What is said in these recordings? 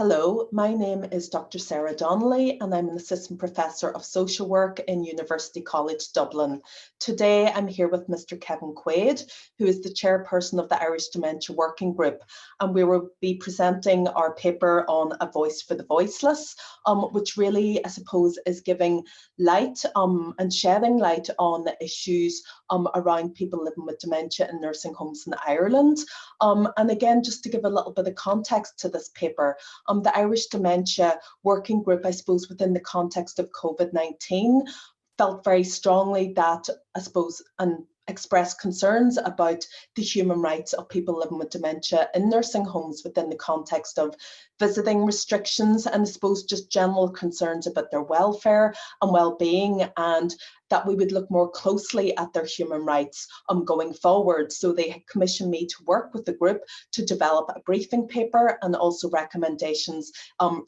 Hello, my name is Dr. Sarah Donnelly and I'm an Assistant Professor of Social Work in University College Dublin. Today I'm here with Mr. Kevin QUAID, who is the Chairperson of the Irish Dementia Working Group, and we will be presenting our paper on A Voice for the Voiceless, which really, I suppose, is giving light and shedding light on the issues around people living with dementia in nursing homes in Ireland. And again, just to give a little bit of context to this paper, the Irish Dementia Working Group, I suppose, within the context of COVID-19, felt very strongly that, I suppose, and expressed concerns about the human rights of people living with dementia in nursing homes within the context of visiting restrictions and I suppose just general concerns about their welfare and well-being, and that we would look more closely at their human rights going forward. So they commissioned me to work with the group to develop a briefing paper and also recommendations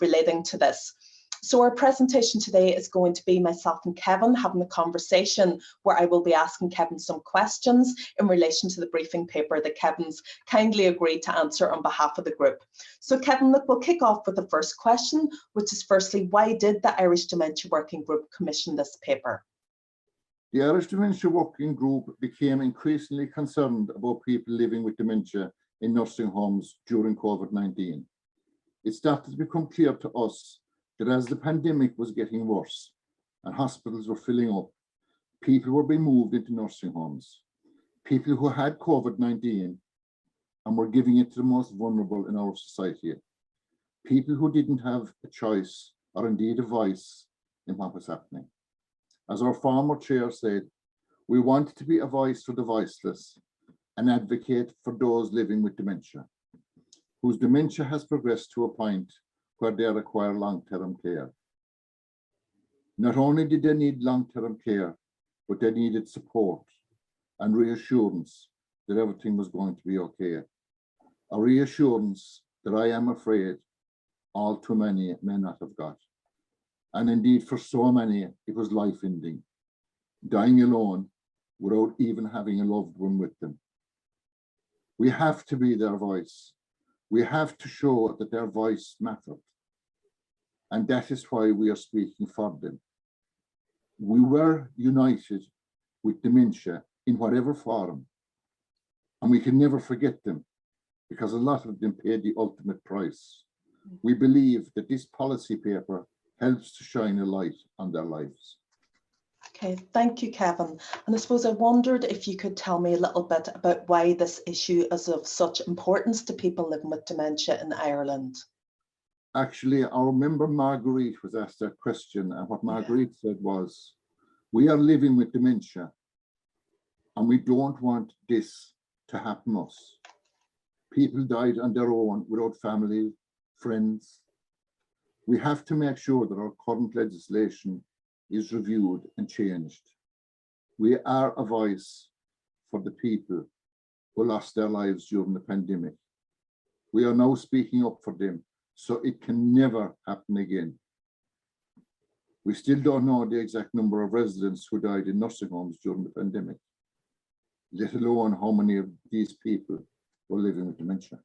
relating to this. So our presentation today is going to be myself and Kevin having a conversation where I will be asking Kevin some questions in relation to the briefing paper that Kevin's kindly agreed to answer on behalf of the group. So Kevin, look, we'll kick off with the first question, which is firstly, why did the Irish Dementia Working Group commission this paper? The Irish Dementia Working Group became increasingly concerned about people living with dementia in nursing homes during COVID-19. It started to become clear to us that as the pandemic was getting worse and hospitals were filling up, people were being moved into nursing homes. People who had COVID-19 and were giving it to the most vulnerable in our society. People who didn't have a choice or indeed a voice in what was happening. As our former chair said, we wanted to be a voice for the voiceless, an advocate for those living with dementia, whose dementia has progressed to a point where they require long-term care. Not only did they need long-term care, but they needed support and reassurance that everything was going to be okay. A reassurance that I am afraid all too many may not have got. And indeed, for so many, it was life-ending, dying alone without even having a loved one with them. We have to be their voice. We have to show that their voice mattered. And that is why we are speaking for them. We were united with dementia in whatever form, and we can never forget them because a lot of them paid the ultimate price. We believe that this policy paper helps to shine a light on their lives. Okay, thank you, Kevin. And I suppose I wondered if you could tell me a little bit about why this issue is of such importance to people living with dementia in Ireland. Actually, our member Marguerite was asked that question, and what Marguerite said was, we are living with dementia and we don't want this to happen to us. People died on their own without family, friends. We have to make sure that our current legislation is reviewed and changed. We are a voice for the people who lost their lives during the pandemic. We are now speaking up for them, so it can never happen again. We still don't know the exact number of residents who died in nursing homes during the pandemic, let alone how many of these people were living with dementia.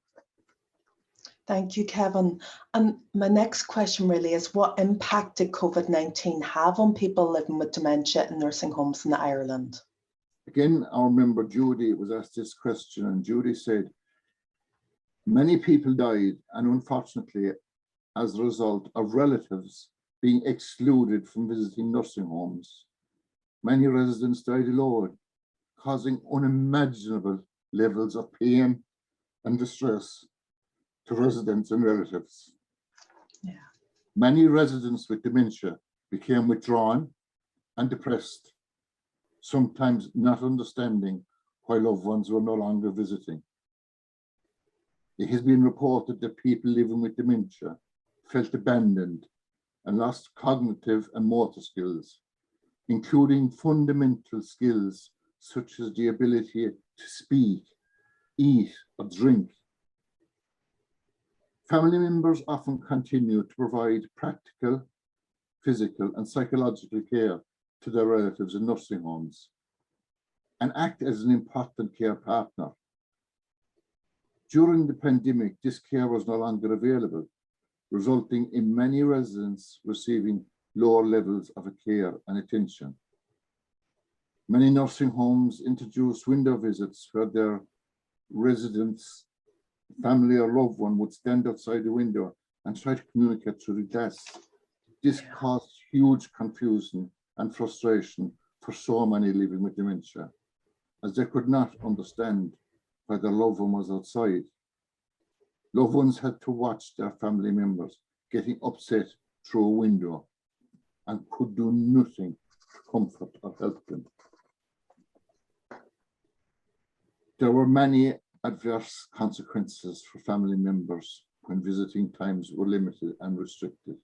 Thank you, Kevin. And my next question really is, what impact did COVID-19 have on people living with dementia in nursing homes in Ireland? Again, our member Judy was asked this question, and Judy said, many people died, and unfortunately, as a result of relatives being excluded from visiting nursing homes, many residents died alone, causing unimaginable levels of pain and distress to residents and relatives. Yeah. Many residents with dementia became withdrawn and depressed, sometimes not understanding why loved ones were no longer visiting. It has been reported that people living with dementia felt abandoned and lost cognitive and motor skills, including fundamental skills such as the ability to speak, eat, or drink. Family members often continue to provide practical, physical, and psychological care to their relatives in nursing homes and act as an important care partner. During the pandemic, this care was no longer available, resulting in many residents receiving lower levels of care and attention. Many nursing homes introduced window visits where their residents, family or loved one would stand outside the window and try to communicate through the glass. This caused huge confusion and frustration for so many living with dementia, as they could not understand why their loved one was outside. Loved ones had to watch their family members getting upset through a window and could do nothing to comfort or help them. There were many adverse consequences for family members when visiting times were limited and restricted.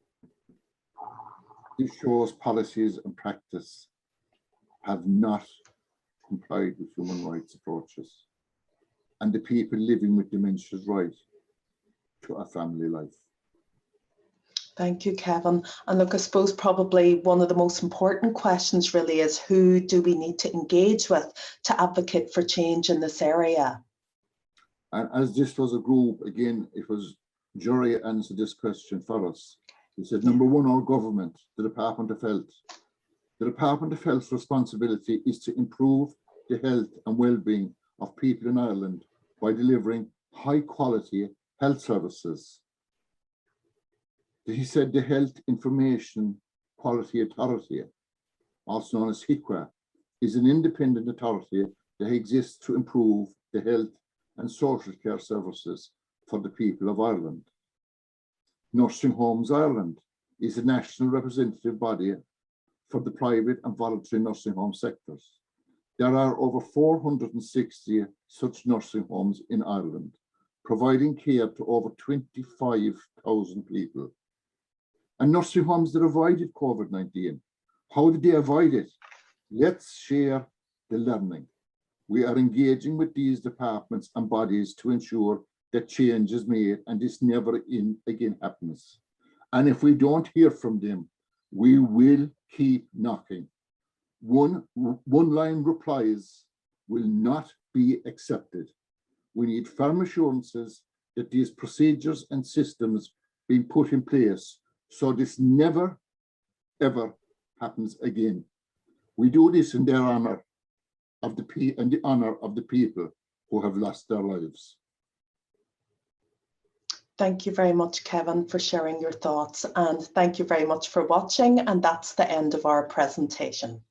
This shows policies and practice have not complied with human rights approaches and the people living with dementia's right to a family life. Thank you, Kevin. And look, I suppose probably one of the most important questions really is, who do we need to engage with to advocate for change in this area? And as this was a group, again, it was Jury answered this question for us. He said, number one, our government, the Department of Health. The Department of Health's responsibility is to improve the health and well-being of people in Ireland by delivering high-quality health services. He said the Health Information Quality Authority, also known as HIQA, is an independent authority that exists to improve the health and social care services for the people of Ireland. Nursing Homes Ireland is a national representative body for the private and voluntary nursing home sectors. There are over 460 such nursing homes in Ireland, providing care to over 25,000 people. And nursing homes that avoided COVID-19. How did they avoid it? Let's share the learning. We are engaging with these departments and bodies to ensure that change is made and this never again happens. And if we don't hear from them, we will keep knocking. One-line replies will not be accepted. We need firm assurances that these procedures and systems being put in place so this never, ever happens again. We do this in their honor of the honor of the people who have lost their lives. Thank you very much, Kevin, for sharing your thoughts, and thank you very much for watching. And that's the end of our presentation.